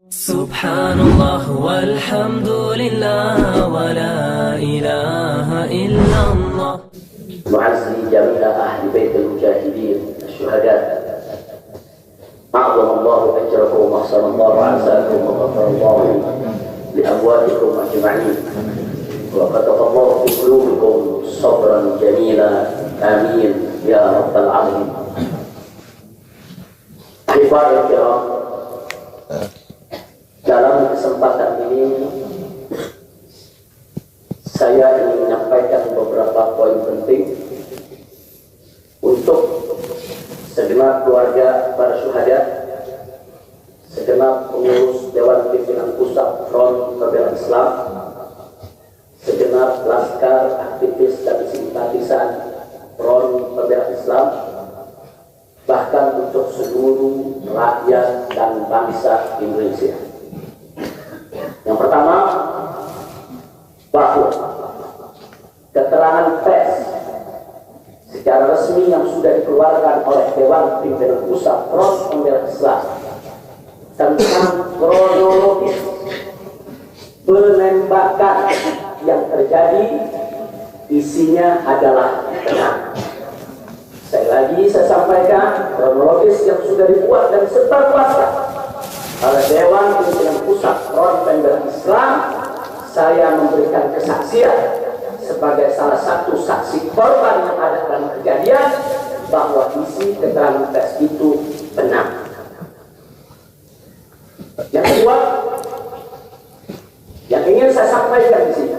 Subhanallah walhamdulillah wa la ilaha illallah. معزي جميع أهل بيت المجاهدين الشهداء أعظم الله أجركم وأحسن الله عزاكم وغفر الله لأمواتكم أجمعين وكتب الله في قلوبكم صبرا جميلا آمين يا رب العالمين. Ibadah kiram, dalam kesempatan ini saya ingin menyampaikan beberapa poin penting untuk segenap keluarga para syuhada, segenap pengurus Dewan Pimpinan Pusat Front Pembela Islam, segenap laskar, aktivis dan simpatisan Front Pembela Islam, bahkan untuk seluruh rakyat dan bangsa Indonesia. Yang pertama, bahwa keterangan pers secara resmi yang sudah dikeluarkan oleh Dewan Pimpinan Pusat Front Pembela Islam tentang kronologis penembakan yang terjadi isinya adalah benar. Sekali lagi saya sampaikan, kronologis yang sudah dibuat dan sebarluaskan oleh Dewan Pimpinan Pusat Front Pembela Islam, saya memberikan kesaksian sebagai salah satu saksi korban yang ada dalam kejadian bahwa isi keterangan pers itu benar. Yang kedua, yang ingin saya sampaikan di sini,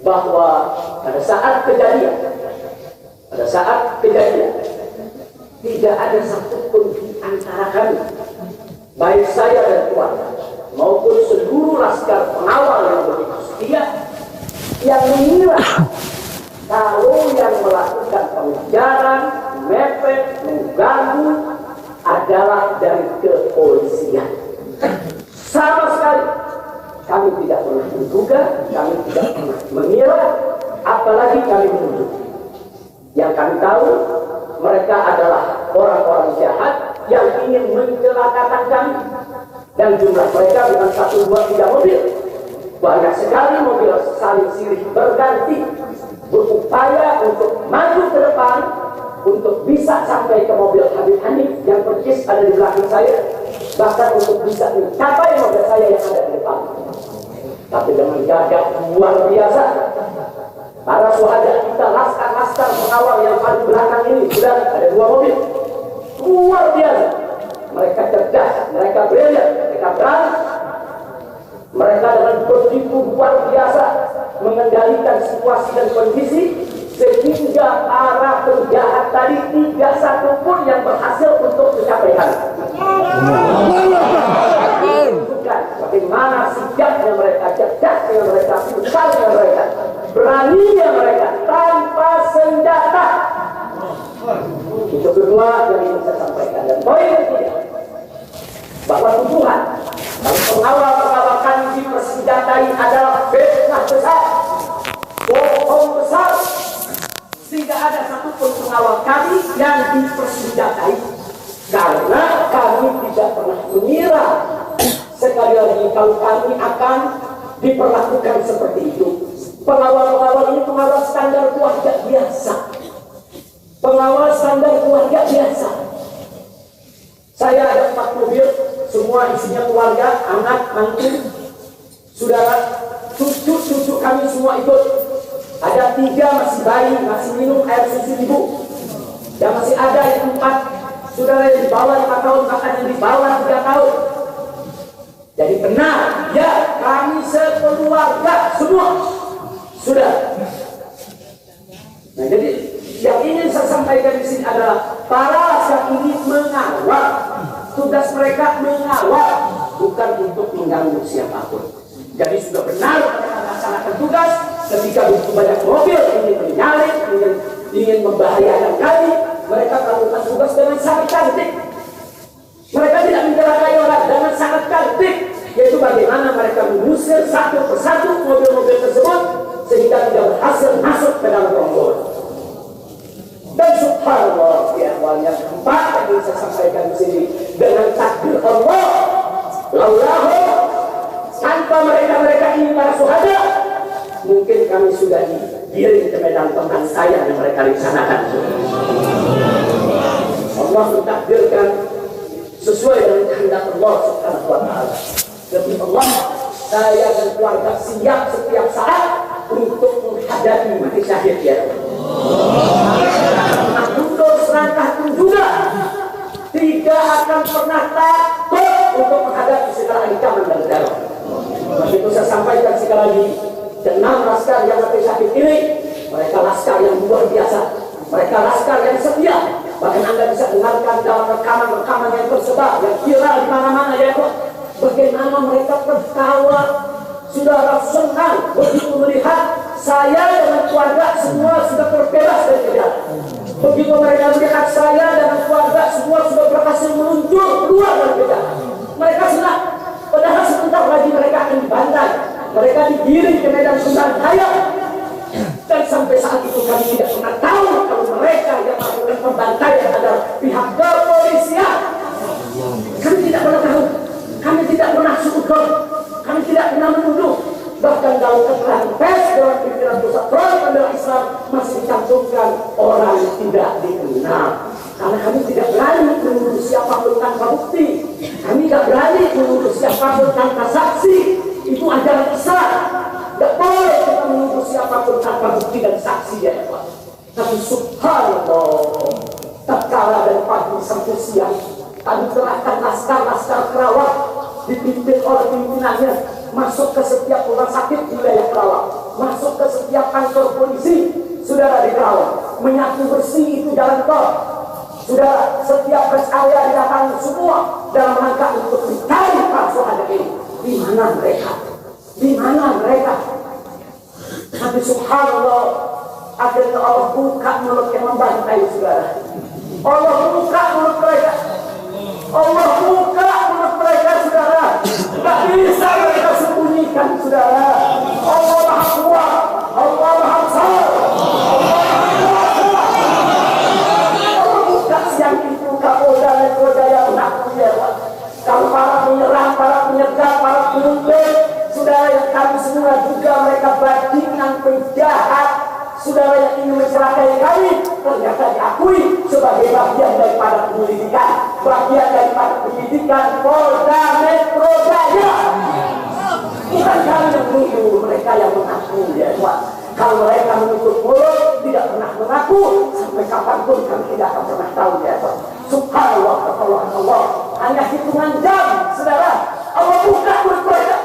bahwa pada saat kejadian tidak ada satupun di antara kami, baik saya dan keluarga maupun seluruh laskar pengawal yang begitu setia, yang mengira kalau yang melakukan pengejaran, mepet, mengganggu adalah dari kepolisian. Sama sekali kami tidak pernah menduga, kami tidak pernah mengira, apalagi kami menuduh. Yang kami tahu, mereka adalah orang-orang jahat yang ingin mencelakakan kami. Dan jumlah mereka bukan 1, 2, 3 mobil. Banyak sekali mobil saling silih berganti, berupaya untuk maju ke depan, untuk bisa sampai ke mobil Habib Hanif yang persis ada di belakang saya, bahkan untuk bisa mencapai mobil saya yang ada di depan. Tapi dengan gagah luar biasa, para syuhada kita, laskar-laskar pengawal yang paling belakang ini, sudah ada 2 mobil. Luar biasa. Mereka cerdas, mereka brilian, mereka berani. Mereka dengan begitu luar biasa mengendalikan situasi dan kondisi, sehingga para penjahat tadi tidak satupun yang berhasil untuk mencapai. Bukan bagaimana sigapnya mereka, cerdasnya mereka, pintarnya mereka, beraninya mereka tanpa senjata. Itu kedua yang ingin saya sampaikan. Dan poin ketiga, bahwa tuduhan kalau pengawal-pengawal kami dipersenjatai adalah fitnah besar, bohong besar, tidak ada satupun pengawal kami yang dipersenjatai, karena kami tidak pernah mengira sekali lagi kalau kami akan diperlakukan seperti itu. Pengawal-pengawal ini pengawal standar keluarga biasa, pengawal standar keluarga biasa. Saya ada 4 mobil, semua isinya keluarga, anak, mantu, saudara, cucu kami semua ikut. Ada 3 masih bayi, masih minum air susu ibu. Dan masih ada yang 4 saudara yang di bawah 5 tahun, bahkan yang di bawah 3 tahun. Jadi benar, ya, kami sekeluarga semua sudah. Nah, jadi yang ingin saya sampaikan di sini adalah para laskar ini mengawal, tugas mereka mengawal, bukan untuk mengganggu siapapun. Jadi sudah benar mereka melaksanakan tugas. Ketika begitu banyak mobil ingin menyalip, ingin membahayakan kami, mereka melakukan tugas dengan sangat cantik. Mereka tidak mencelakai orang dengan sangat cantik, yaitu bagaimana mereka mengusir satu persatu mobil-mobil tersebut sehingga tidak berhasil masuk ke dalam rombongan. Dan subhanallah, ya, yang keempat yang ingin saya sampaikan di sini, dengan takdir Allah kami sudah digiring ke medan pembantaian yang mereka rencanakan. Allah mentakdirkan sesuai dengan kehendak Allah Subhanahu wa taala. Demi Allah, saya dan keluarga siap setiap saat untuk menghadapi mati syahid ya. Mundur serangkah pun juga tidak akan pernah takut untuk menghadapi segala ancaman dan teror. Begitu saya sampaikan sekali lagi, 6 laskar yang mati syahid ini, mereka laskar yang luar biasa, mereka laskar yang setia. Bahkan Anda bisa dengarkan dalam rekaman-rekaman yang tersebar, yang viral di mana-mana ya kok. Bagaimana mereka tertawa, saudara senang begitu melihat saya dengan keluarga semua sudah terbebas dari penjara. Begitu mereka melihat saya dan keluarga semua sudah berhasil meluncur keluar dari penjara, mereka senang. Padahal sebentar lagi mereka akan dibantai, mereka digiring ke medan pembantaian. Dan sampai saat itu kami tidak pernah tahu kalau mereka yang melakukan pembantaian adalah pihak kepolisian. Kami tidak pernah tahu, kami tidak pernah sudut, kami tidak pernah menuduh. Bahkan dalam keterangan pers Dewan Pimpinan Pusat Front Pembela Islam masih dicantumkan orang tidak dikenal. Karena kami tidak berani menuduh siapapun tanpa bukti, kami tidak berani menuduh siapapun tanpa saksi. Itu ajaran Islam. Tidak boleh kita menuduh siapapun tanpa bukti dan saksi ya Pak. Tapi subhanallah, tatkala dari pagi sampai siang kami kerahkan laskar-laskar Kerawang dipimpin oleh pimpinannya masuk ke setiap rumah sakit di wilayah Kerawang, masuk ke setiap kantor polisi saudara di Kerawang, menyapu bersih itu jalan tol. Saudara, setiap rest area didatangi semua dalam rangka untuk mencari para syuhada ini. Di mana mereka? Di mana mereka? Tapi subhanallah, akhirnya Allah buka mulut yang membantai saudara. Allah buka mulut mereka. Allah buka mulut mereka saudara. Tak bisa mereka sembunyikan saudara. Allah Maha Kuat, Allah Maha Besar, Allah buka siang itu Kapolda Metro Jaya mengakui ya Pak. Kalau para penyerang, para penyergap, para penyumbang, saudara yang kami semua juga mereka bajingan penjahat, saudara yang ingin mencelakai kami, ternyata diakui sebagai bagian daripada penyelidikan, bagian daripada penyidikan Polda Metro Jaya. Bukan kami yang menuduh, mereka yang mengaku ya Pak. Kalau mereka menutup mulut, tidak pernah mengaku, sampai kapanpun kami tidak akan pernah tahu ya Pak. Subhanallah, Allah, hanya hitungan jam, saudara, Allah buka mulut mereka.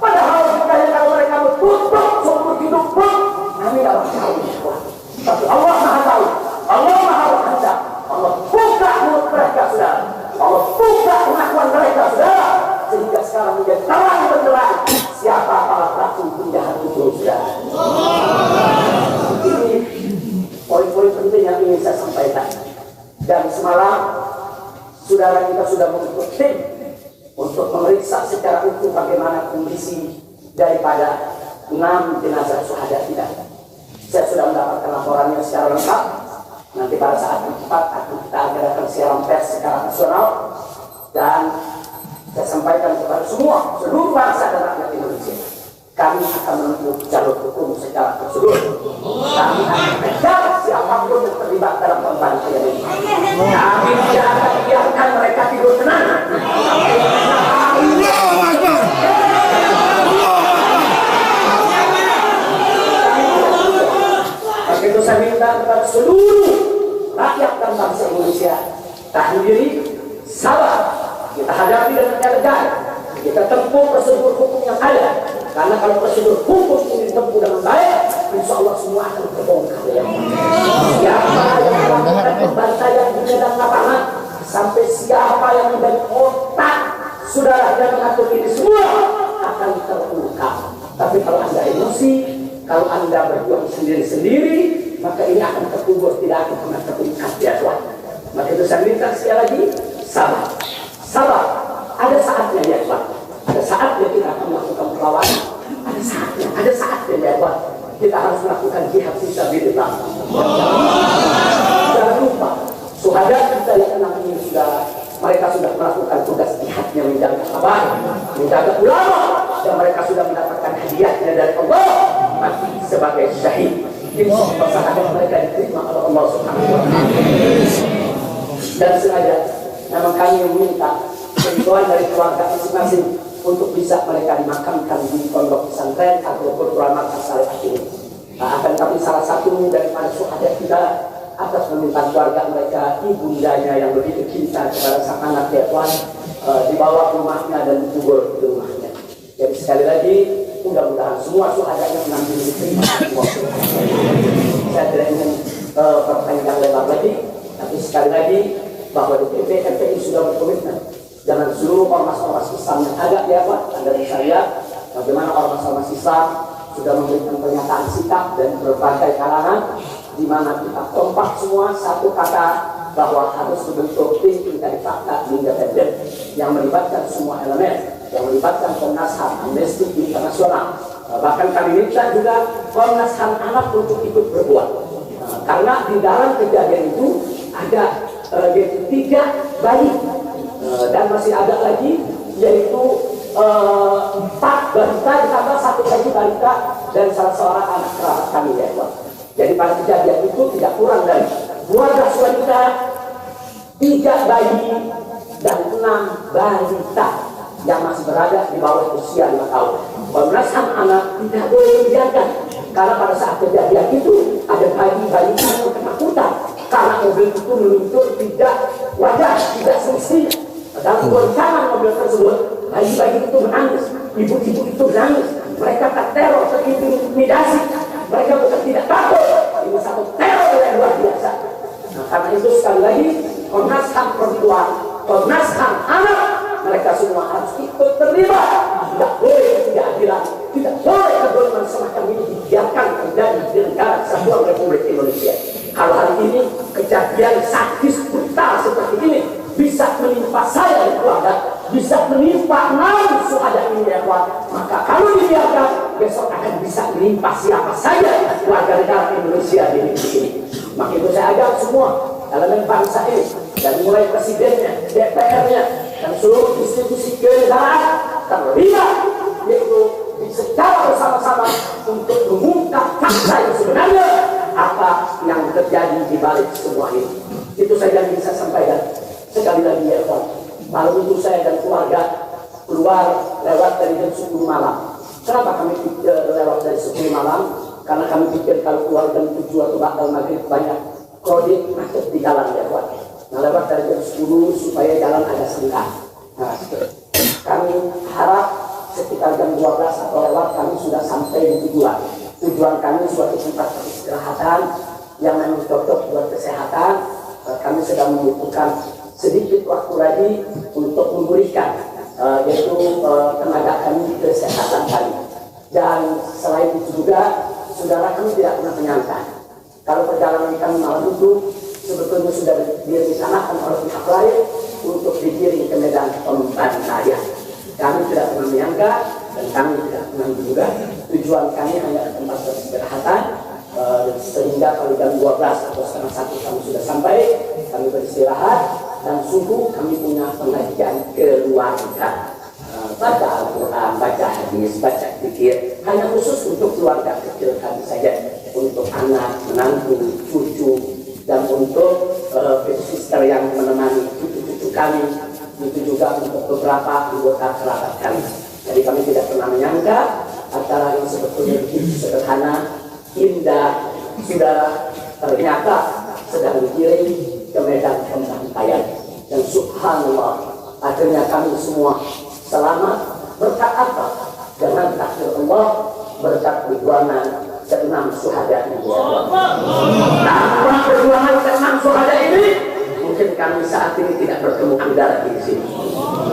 Padahal kalau mereka menutup seumur hidup pun, kami tidak tahu ya Pak. Tapi Allah Maha tahu, Allah Maha berkehendak. Allah buka mulut mereka, saudara. Allah buka pengakuan mereka, saudara. Sehingga sekarang menjadi terang benderang siapa para pelaku penjahat itu, saudara. Ini poin-poin penting yang ingin saya sampaikan. Dan semalam saudara kita sudah membentuk tim untuk memeriksa secara utuh bagaimana kondisi daripada 6 jenazah syuhada kita. Saya sudah mendapatkan laporannya secara lengkap. Nanti pada saat yang tepat akan kita adakan siaran pers secara nasional, dan saya sampaikan kepada semua seluruh bangsa dan rakyat Indonesia, kami akan menempuh jalur hukum secara prosedur. Kami akan kejar siapapun yang terlibat dalam pembantaian ini. Kami tidak akan biarkan mereka tidur tenang. Maka itu saya minta kepada seluruh rakyat dan bangsa Indonesia, tahan diri, sabar. Kita hadapi dengan elegan. Kita tempuh prosedur hukum yang ada. Karena kalau prosedur hukum ini ditempuh dengan baik, insya Allah semua akan terbongkar. Siapa yang melakukan pembantaian di medan lapangan, sampai siapa yang menjadi otak saudara yang mengatur ini semua akan terungkap. Tapi kalau Anda emosi, kalau Anda berjuang sendiri-sendiri, maka ini akan terkubur, tidak akan pernah terungkap ya Tuhan. Maka itu saya minta sekali lagi, sabar. Sabar. Ada saatnya ya Tuhan. Ada saatnya kita akan melakukan perlawanan. Ada saatnya ya Tuhan. Kita harus melakukan jihad fisabilillah. Jangan lupa, syuhada kita yang 6 ini mereka sudah melakukan tugas jihadnya, menjaga kabar, menjaga ulama, dan mereka sudah mendapatkan hadiahnya dari Allah. mati sebagai syahid. Insya Allah syahadat mereka diterima oleh Allah Subhanahu wa Ta'ala. Dan sengaja memang kami meminta bantuan dari keluarga masing-masing untuk bisa mereka dimakamkan di pondok pesantren ataupun ulama syariah ini. Akan tapi salah satu daripada syuhada kita atas permintaan keluarga mereka, ibundanya yang begitu cinta kepada sang anak ya Tuhan, dibawa ke rumahnya dan dikubur di rumahnya. Jadi sekali lagi mudah-mudahan semua syuhadanya nanti diterima. Saya tidak ingin perpanjang lebar lagi, tapi sekali lagi bahwa DPP FPI sudah berkomitmen dengan seluruh ormas-ormas Islam yang ada ya Pak, dari saya bagaimana ormas-ormas Islam sudah memberikan pernyataan sikap dan berbagai kalangan di mana kita kompak semua satu kata bahwa harus membentuk tim pencari fakta independen yang melibatkan semua elemen, yang melibatkan Komnas HAM, Amnesty Internasional. Bahkan kami minta juga Komnas HAM anak untuk ikut berbuat, karena di dalam kejadian itu ada 3 bayi dan masih ada lagi yaitu 4 balita ditambah 1 lagi balita dan salah seorang anak kerabat kami ya Pak. Jadi pada kejadian itu tidak kurang dari 12 wanita, 3 bayi dan 6 balita yang masih berada di bawah usia 5 tahun. Komnas HAM anak tidak boleh dibiarkan, karena pada saat kejadian itu ada bayi-bayi yang ketakutan karena mobil itu meluncur tidak wajar, tidak semestinya. Dalam goncangan mobil tersebut, bayi-bayi itu menangis, ibu-ibu itu menangis, mereka terteror, terintimidasi, mereka bukan tidak takut, ini satu teror yang luar biasa. Nah, karena itu sekali lagi Komnas HAM perempuan, Komnas HAM anak, mereka semua harus ikut terlibat. Tidak boleh ketidakadilan, tidak boleh kedoliman semacam ini dibiarkan terjadi di negara Kesatuan Republik Indonesia. Kalau hari ini kejadian sadis brutal seperti ini bisa menimpa saya dan keluarga, bisa menimpa 6 syuhada ini ya Tuhan, maka kalau dibiarkan besok akan bisa menimpa siapa saja warga negara Indonesia di negeri ini. Maka itu saya ajak semua elemen bangsa ini, dari mulai presidennya, DPR-nya, dan seluruh institusi kenegaraan terlibat, yaitu secara bersama-sama untuk mengungkap fakta yang sebenarnya apa yang terjadi di balik semua ini. Itu saja yang bisa saya sampaikan. Sekali lagi ya Tuhan, malam itu saya dan keluarga keluar lewat dari jam 10 malam. Kenapa kami lewat dari 10 malam? Karena kami pikir kalau keluar jam 7 atau bakal maghrib banyak krodit macet di jalan ya Tuhan. Nah, lewat dari jam 10 supaya jalan agak senggang. Nah, kami harap sekitar jam 12 atau lewat kami sudah sampai di tujuan. Tujuan kami suatu tempat peristirahatan yang memang cocok buat kesehatan. Kami sedang membutuhkan sedikit waktu lagi untuk memberikan yaitu tenaga kami kesehatan kami. Dan selain itu juga saudara kami tidak pernah menyangka kalau perjalanan kami malam itu sebetulnya sudah direncanakan oleh pihak lain untuk dikirim ke medan pembantaian. Kami tidak pernah menyangka dan kami tidak pernah menduga. Tujuan kami hanya ke tempat peristirahatan, sehingga kalau jam 12 atau setengah 1 kami sudah sampai, kami beristirahat dan sungguh kami punya pengajian keluarga, baca Al-Quran, baca hadis, baca zikir, hanya khusus untuk keluarga kecil kami saja, untuk anak, menantu, cucu, dan untuk sister yang menemani cucu-cucu kami, itu juga untuk beberapa anggota kerabat kami. Jadi kami tidak pernah menyangka acara yang sebetulnya begitu sederhana, indah, saudara ternyata sedang dikirim ke medan pembantaian. Dan subhanallah, akhirnya kami semua selamat. Berkat apa? Dengan takdir Allah, berkat perjuangan ke-6 syuhada ini. Tanpa perjuangan ke-6 syuhada ini, mungkin kami saat ini tidak bertemu Anda lagi di sini.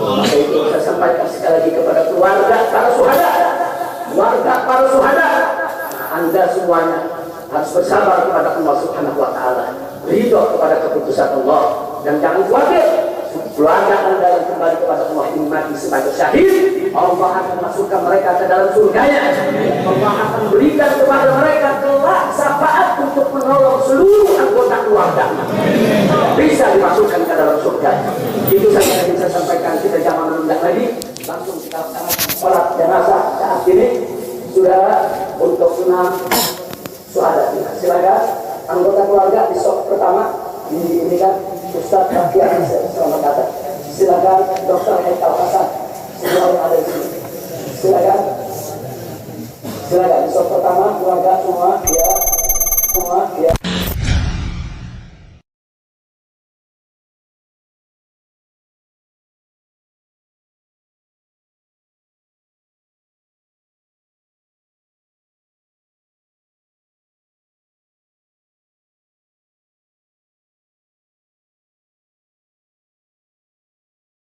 Maka itu saya sampaikan sekali lagi kepada keluarga para syuhada, keluarga para syuhada, Anda semuanya harus bersabar kepada Allah Subhanahu wa Ta'ala, ridho kepada keputusan Allah, dan jangan khawatir. Keluarga Anda yang kembali kepada Allah ini mati sebagai syahid, Allah akan masukkan mereka ke dalam surganya. Allah akan berikan kepada mereka kelak syafaat untuk menolong seluruh anggota keluarga, bisa dimasukkan ke dalam surga. Itu saja yang bisa sampaikan. Kita jangan menunda lagi, langsung kita laksanakan sholat jenazah saat ini. Sudah untuk 6 suhada kita. Silakan anggota keluarga di soft pertama ini kan Ustadz Rafiq selamat datang. Silakan Dr. Haikal Hasan semua yang ada di sini. Silakan di soft pertama keluarga semua ya.